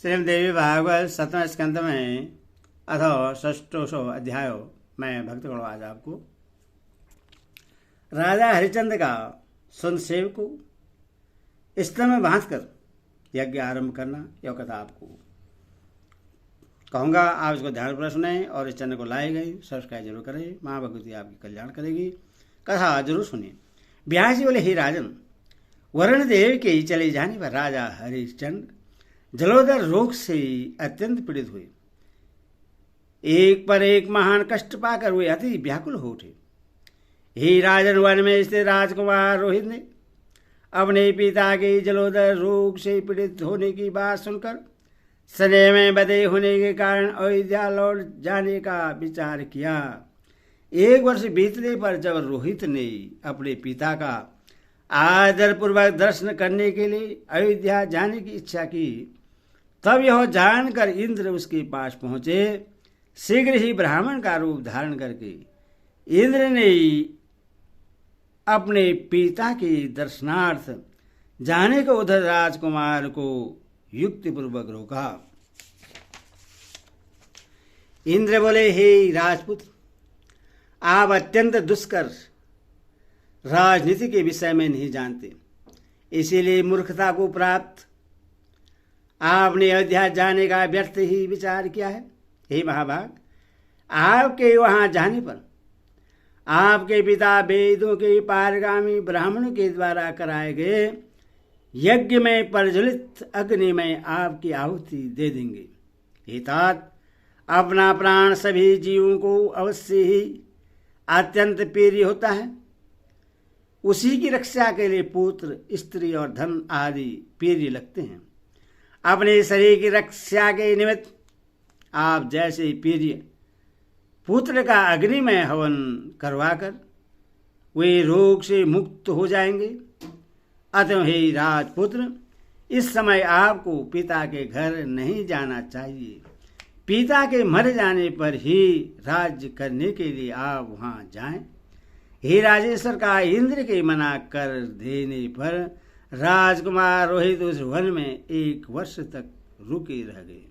श्रीमद्देवी भागवत 7वें स्कंद में अथो 6ठो अध्याय में भक्तगण आज आपको राजा हरिचंद्र का सुनसेव को स्तन में बांध कर यज्ञ आरंभ करना, यह कथा आपको कहूँगा। आप इसको ध्यानपूर्वक सुने और इस चैनल को लाए गए सब्सक्राइब जरूर करें। माँ भगवती आपकी कल्याण करेगी। कथा जरूर सुनिए। ब्यास जी बोले, हे राजन, वरुण देव के चले जाने पर राजा हरिश्चंद्र जलोदर रोग से अत्यंत पीड़ित हुए। एक पर एक महान कष्ट पाकर वे अति व्याकुल हो उठे। हे राजन, वन में स्थित राजकुमार रोहित ने अपने पिता के जलोदर रोग से पीड़ित होने की बात सुनकर सने में बधे होने के कारण अयोध्या लौट जाने का विचार किया। 1 वर्ष बीतने पर जब रोहित ने अपने पिता का आदरपूर्वक दर्शन करने के लिए अयोध्या जाने की इच्छा की, तब यह जानकर इंद्र उसके पास पहुंचे। शीघ्र ही ब्राह्मण का रूप धारण करके इंद्र ने अपने पिता के दर्शनार्थ जाने को उधर राजकुमार को युक्तिपूर्वक रोका। इंद्र बोले, हे राजपुत्र, आप अत्यंत दुष्कर राजनीति के विषय में नहीं जानते, इसीलिए मूर्खता को प्राप्त आपने अयोध्या जाने का व्यर्थ ही विचार किया है। हे महाभाग, आपके वहां जाने पर आपके पिता वेदों के पारगामी ब्राह्मणों के द्वारा कराए गए यज्ञ में प्रज्वलित अग्नि में आपकी आहुति दे देंगे। हे तात, अपना प्राण सभी जीवों को अवश्य ही अत्यंत प्रिय होता है। उसी की रक्षा के लिए पुत्र, स्त्री और धन आदि प्रिय लगते हैं। अपने शरीर की रक्षा के निमित्त आप जैसे प्रिय पुत्र का अग्नि में हवन करवाकर वे रोग से मुक्त हो जाएंगे। अतः हे राजपुत्र, इस समय आपको पिता के घर नहीं जाना चाहिए। पिता के मर जाने पर ही राज्य करने के लिए आप वहां जाएं। हे राजेश्वर, का इंद्र के मना कर देने पर राजकुमार रोहित उस वन में 1 वर्ष तक रुके रह गए।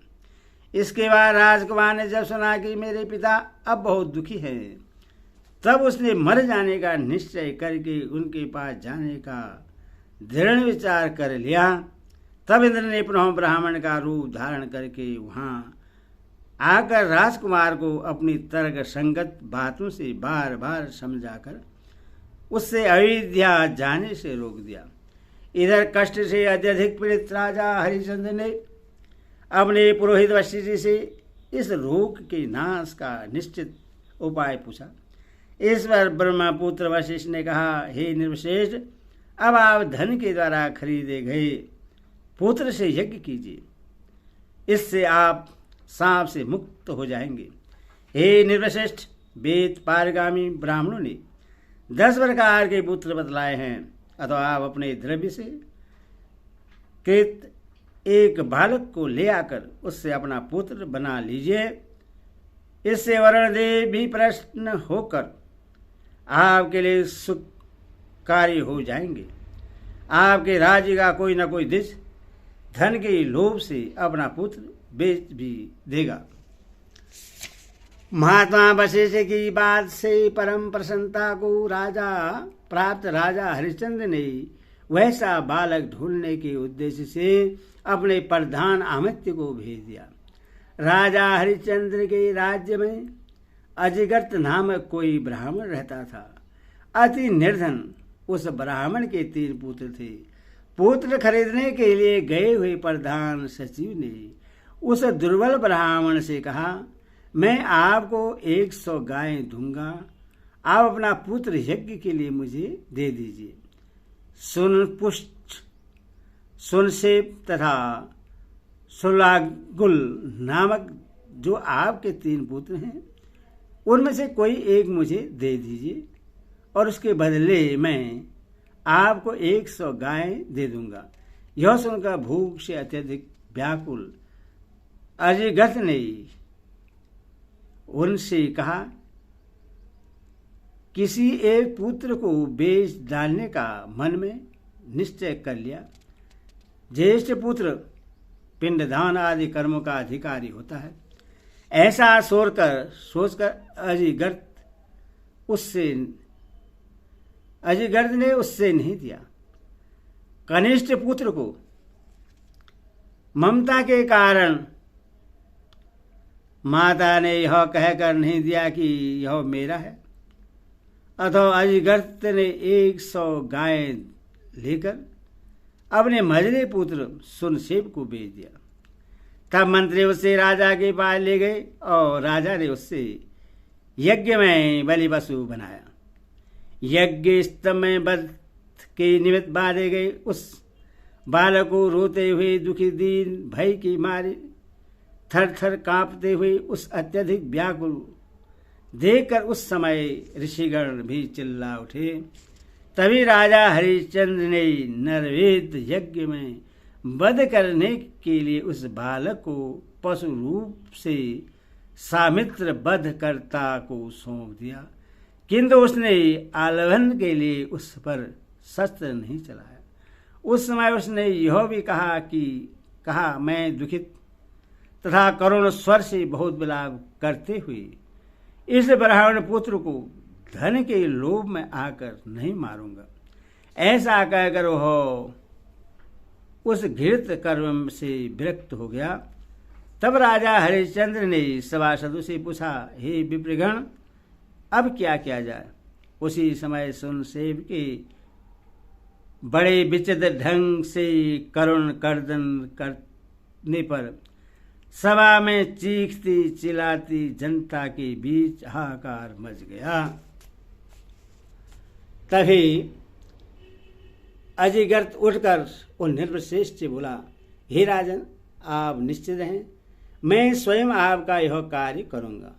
इसके बाद राजकुमार ने जब सुना कि मेरे पिता अब बहुत दुखी हैं, तब उसने मर जाने का निश्चय करके उनके पास जाने का दृढ़ विचार कर लिया। तब इंद्र ने पुनः ब्राह्मण का रूप धारण करके वहां आकर राजकुमार को अपनी तर्क संगत बातों से बार बार समझाकर उससे अयोध्या जाने से रोक दिया। इधर कष्ट से अत्यधिक पीड़ित राजा हरिश्चंद्र ने अपने पुरोहित वशिष्ठ जी से इस रोग के नाश का निश्चित उपाय पूछा। इस पर ब्रह्मपुत्र वशिष्ठ ने कहा, हे निर्वशेष, अब आप धन के द्वारा खरीदे गए पुत्र से यज्ञ कीजिए, इससे आप सांप से मुक्त हो जाएंगे। हे निर्वशिष्ठ, वेद पारगामी ब्राह्मणों ने 10 प्रकार के पुत्र बतलाए हैं, अथवा आप अपने द्रव्य से कृत एक बालक को ले आकर उससे अपना पुत्र बना लीजिए। इससे वरुण देव भी प्रसन्न होकर आपके लिए सुखकारी हो जाएंगे। आपके राज्य का कोई न कोई दिश धन के लोभ से अपना पुत्र बेच भी देगा। महात्मा वशिष्ठ की बात से परम प्रसन्नता को प्राप्त राजा हरिश्चंद्र ने वैसा बालक ढूंढने के उद्देश्य से अपने प्रधान अमित्य को भेज दिया। राजा हरिश्चंद्र के राज्य में अजिगर्त नामक कोई ब्राह्मण रहता था। अति निर्धन उस ब्राह्मण के 3 पुत्र थे। पुत्र खरीदने के लिए गए हुए प्रधान सचिव ने उस दुर्बल ब्राह्मण से कहा, मैं आपको 100 गायें दूंगा, आप अपना पुत्र यज्ञ के लिए मुझे दे दीजिए। सुनपुष्ट, सुनसेप तथा सुलागुल नामक जो आपके 3 पुत्र हैं, उनमें से कोई एक मुझे दे दीजिए और उसके बदले मैं आपको 100 गायें दे दूंगा। यह सुनकर भूख से अत्यधिक व्याकुल अजिगत ने उनसे कहा, किसी एक पुत्र को बेच डालने का मन में निश्चय कर लिया। ज्येष्ठ पुत्र पिंडदान आदि कर्मों का अधिकारी होता है। ऐसा सोचकर अजिगर्द ने उससे नहीं दिया। कनिष्ठ पुत्र को ममता के कारण माता ने यह कहकर नहीं दिया कि यह मेरा है, अथवा अजिगर्द ने 100 गाय लेकर अपने मझले पुत्र सुनसेब को बेच दिया। तब मंत्री उससे राजा के पास ले गए और राजा ने उससे यज्ञ में बलि पशु बनाया। यज्ञ स्तंभ में वध के निमित्त बांधे गए उस बालक को रोते हुए दुखी दीन भय की मारे थर थर कांपते हुए उस अत्यधिक व्याकुल देखकर उस समय ऋषिगण भी चिल्ला उठे। तभी राजा हरिश्चंद्र ने नरवेद यज्ञ में वध करने के लिए उस बालक को पशु रूप से सामित्र वधकर्ता को सौंप दिया, किंतु उसने आलवन के लिए उस पर शस्त्र नहीं चलाया। उस समय उसने यह भी कहा मैं दुखित तथा करुण स्वर से बहुत विलाप करते हुए इस ब्राह्मण पुत्र को धन के लोभ में आकर नहीं मारूंगा। ऐसा कहकर वह उस घृत कर्म से विरक्त हो गया। तब राजा हरिश्चंद्र ने सभासदों से पूछा, हे विप्रगण, अब क्या किया जाए? उसी समय सुनसेब के बड़े विचित्र ढंग से करुण कर्दन करने पर सभा में चीखती चिल्लाती जनता के बीच हाहाकार मच गया। तभी अजिगर्द उठकर उन नृपश्रेष्ठ से बोला, हे राजन, आप निश्चित रहें, मैं स्वयं आपका यह कार्य करूंगा।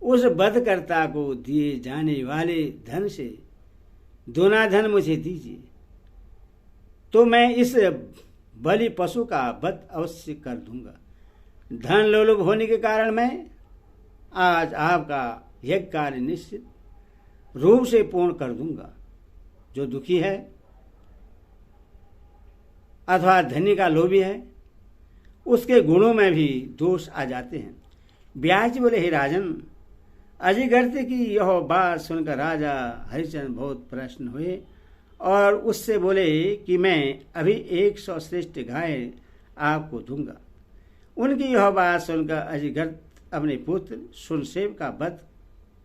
उस वधकर्ता को दिए जाने वाले धन से दोना धन मुझे दीजिए, तो मैं इस बलि पशु का वध अवश्य कर दूंगा। धन लोलुप होने के कारण मैं आज आपका यज्ञ कार्य निश्चित रूप से पूर्ण कर दूंगा। जो दुखी है अथवा धनी का लोभी है, उसके गुणों में भी दोष आ जाते हैं। व्यास जी बोले, हे राजन, अजिगर्द की यह बात सुनकर राजा हरिश्चंद्र बहुत प्रसन्न हुए और उससे बोले कि मैं अभी 100 श्रेष्ठ गाय आपको दूंगा। उनकी यह बात सुनकर अजिगर्द अपने पुत्र सुनसेब का वध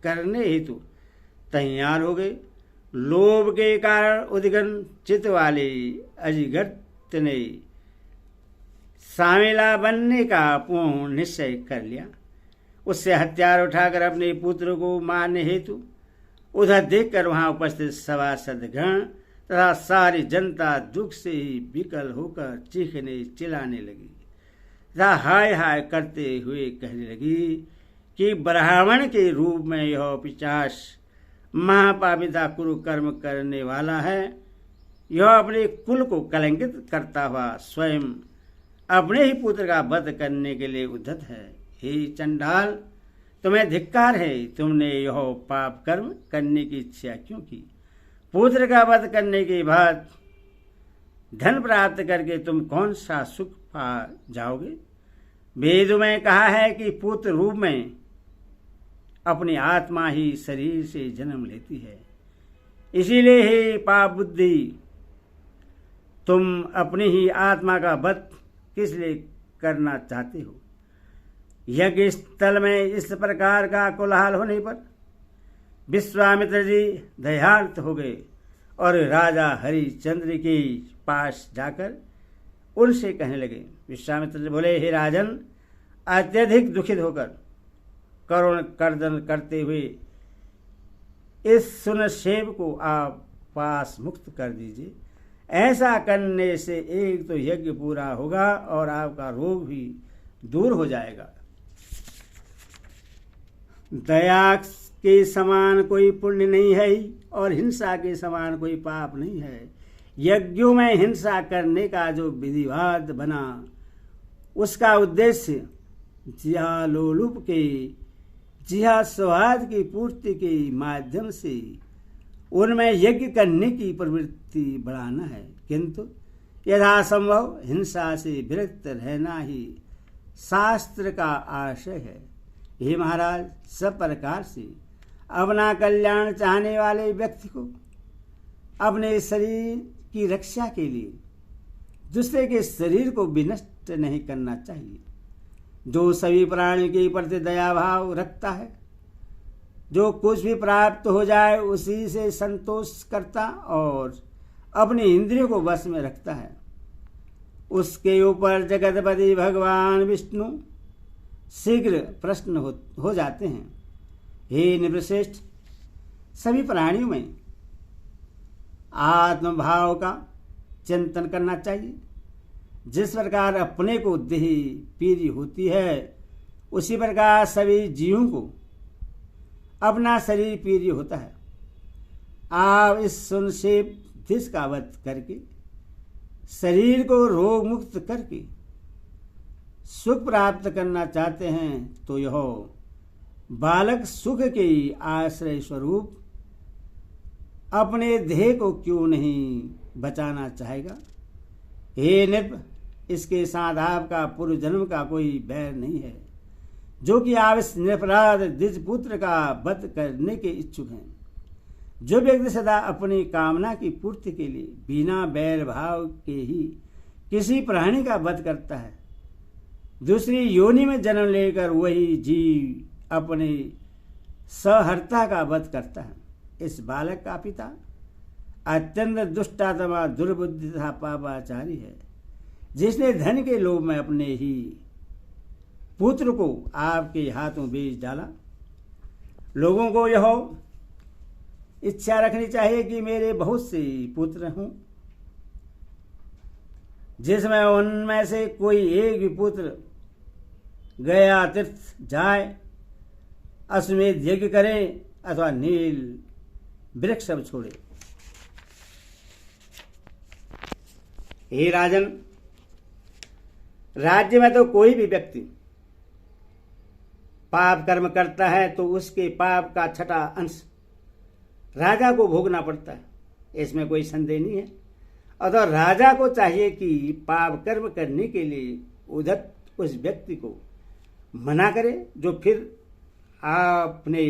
करने हेतु तैयार हो गए। लोभ के कारण उद्विग्न चित्त वाले अजिगर्द ने सामेला बनने का पूर्ण निश्चय कर लिया। उससे हथियार उठाकर अपने पुत्र को मारने हेतु उधर देखकर वहां उपस्थित सभासदगण तथा सारी जनता दुख से ही विकल होकर चीखने चिल्लाने लगी तथा हाय हाय करते हुए कहने लगी कि ब्राह्मण के रूप में यह पिशाच महापापिता कुरुकर्म करने वाला है। यह अपने कुल को कलंकित करता हुआ स्वयं अपने ही पुत्र का वध करने के लिए उद्धत है। हे चंडाल, तुम्हें धिक्कार है, तुमने यह पाप कर्म करने की इच्छा क्यों की? पुत्र का वध करने के बाद धन प्राप्त करके तुम कौन सा सुख पा जाओगे? वेद में कहा है कि पुत्र रूप में अपनी आत्मा ही शरीर से जन्म लेती है। इसीलिए हे पाप बुद्धि, तुम अपनी ही आत्मा का वध किस लिए करना चाहते हो? यज्ञ स्थल में इस प्रकार का कोलाहल होने पर विश्वामित्र जी दयार्थ हो गए और राजा हरिश्चंद्र के पास जाकर उनसे कहने लगे। विश्वामित्र जी बोले, हे राजन, अत्यधिक दुखित होकर करुण कर्दन करते हुए इस सुनसेब को आप पास मुक्त कर दीजिए। ऐसा करने से एक तो यज्ञ पूरा होगा और आपका रोग भी दूर हो जाएगा। दया के समान कोई पुण्य नहीं है और हिंसा के समान कोई पाप नहीं है। यज्ञों में हिंसा करने का जो विधिवाद बना, उसका उद्देश्य जिहालोलुप के जिहा स्वाद की पूर्ति के माध्यम से उनमें यज्ञ करने की प्रवृत्ति बढ़ाना है, किंतु यथासंभव हिंसा से विरक्त रहना ही शास्त्र का आशय है। हे महाराज, सब प्रकार से अपना कल्याण चाहने वाले व्यक्ति को अपने शरीर की रक्षा के लिए दूसरे के शरीर को विनष्ट नहीं करना चाहिए। जो सभी प्राणियों के प्रति दया भाव रखता है, जो कुछ भी प्राप्त हो जाए उसी से संतोष करता और अपनी इंद्रियों को वश में रखता है, उसके ऊपर जगतपति भगवान विष्णु शीघ्र प्रसन्न हो जाते हैं। हे नृपश्रेष्ठ, सभी प्राणियों में आत्मभाव का चिंतन करना चाहिए। जिस प्रकार अपने को देह पीरी होती है, उसी प्रकार सभी जीवों को अपना शरीर पीरी होता है। आप इस संक्षेप दिश का वध करके शरीर को रोग मुक्त करके सुख प्राप्त करना चाहते हैं, तो यह बालक सुख के आश्रय स्वरूप अपने देह को क्यों नहीं बचाना चाहेगा। हे नृप, इसके साथ आपका पूर्व जन्म का कोई बैर नहीं है, जो कि आप इस निरपराध द्विज पुत्र का वध करने के इच्छुक हैं। जो व्यक्ति सदा अपनी कामना की पूर्ति के लिए बिना बैर भाव के ही किसी प्राणी का वध करता है, दूसरी योनि में जन्म लेकर वही जीव अपने सहर्ता का वध करता है। इस बालक का पिता अत्यंत दुष्टात्मा, दुर्बुद्धि तथा पापाचारी है, जिसने धन के लोभ में अपने ही पुत्र को आपके हाथों बेच डाला। लोगों को यह इच्छा रखनी चाहिए कि मेरे बहुत से पुत्र हों, जिसमें उनमें से कोई एक भी पुत्र गया तीर्थ जाए, अश्वमेध यज्ञ करे अथवा नील वृक्ष सब छोड़े। हे राजन, राज्य में तो कोई भी व्यक्ति पाप कर्म करता है तो उसके पाप का छठा अंश राजा को भोगना पड़ता है, इसमें कोई संदेह नहीं है। अतः राजा को चाहिए कि पाप कर्म करने के लिए उद्धत उस व्यक्ति को मना करे, जो फिर अपने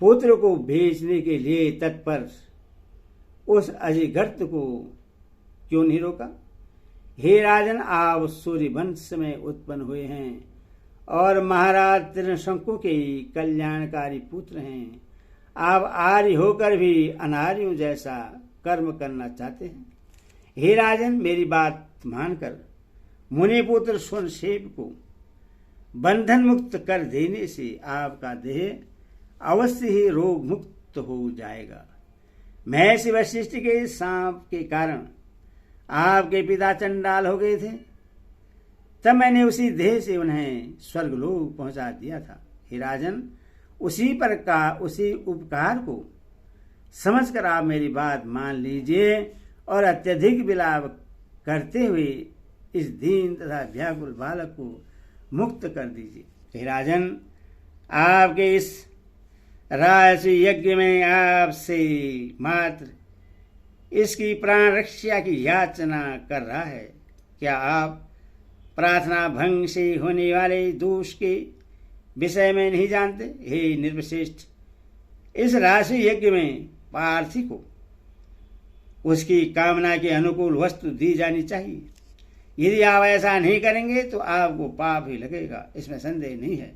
पुत्र को भेजने के लिए तत्पर उस अजिगर्त को क्यों नहीं रोका। हे राजन, आप सूर्य वंश में उत्पन्न हुए हैं और महाराज त्रिशंकु के कल्याणकारी पुत्र हैं। आप आर्य होकर भी अनार्यों जैसा कर्म करना चाहते हैं। हे राजन, मेरी बात मानकर मुनिपुत्र सुनसेव को बंधन मुक्त कर देने से आपका देह अवश्य ही रोग मुक्त हो जाएगा। महर्षि वशिष्ठ के सांप के कारण आपके पिता चंडाल हो गए थे, तब मैंने उसी देह से उन्हें स्वर्गलोक पहुंचा दिया था। हे राजन, उसी उपकार को समझकर आप मेरी बात मान लीजिए और अत्यधिक विलाप करते हुए इस दीन तथा व्याकुल बालक को मुक्त कर दीजिए। हे राजन, आपके इस राजसी यज्ञ में आपसे मात्र इसकी प्राण रक्षा की याचना कर रहा है। क्या आप प्रार्थना भंग से होने वाले दोष के विषय में नहीं जानते? हे निर्वशिष्ठ, इस राशि यज्ञ में पार्थी को उसकी कामना के अनुकूल वस्तु दी जानी चाहिए। यदि आप ऐसा नहीं करेंगे तो आपको पाप ही लगेगा, इसमें संदेह नहीं है।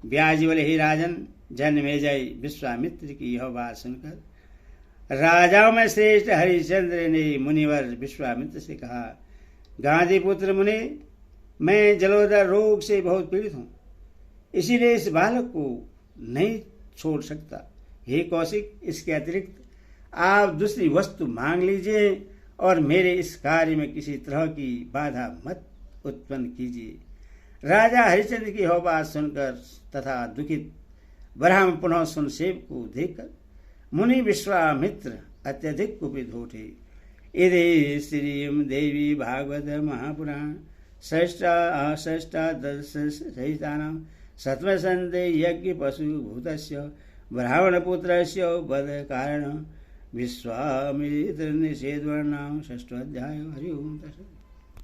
ब्याज बोले, हे राजन, जन्मेजय विश्वामित्र की यह बात सुनकर राजाओं में श्रेष्ठ हरिश्चंद्र ने मुनिवर विश्वामित्र से कहा, गांधी पुत्र मुनि, मैं जलोदर रोग से बहुत पीड़ित हूँ, इसीलिए इस बालक को नहीं छोड़ सकता। हे कौशिक, इसके अतिरिक्त आप दूसरी वस्तु मांग लीजिए और मेरे इस कार्य में किसी तरह की बाधा मत उत्पन्न कीजिए। राजा हरिश्चंद्र की यह बात सुनकर तथा दुखित ब्राह्मण पुनः सुनसेव को देखकर मुनि विश्वामित्र अत्यधिक कुपित हो उठे। इति श्रीम देवी भागवत महापुराण षष्ठादश सहितानां सप्तमस्कन्धे यज्ञ पशु भूतस्य ब्राह्मणपुत्रस्य वध कारण विश्वामित्र निषेध वर्णाम षष्ठोऽध्याय हरि ओम।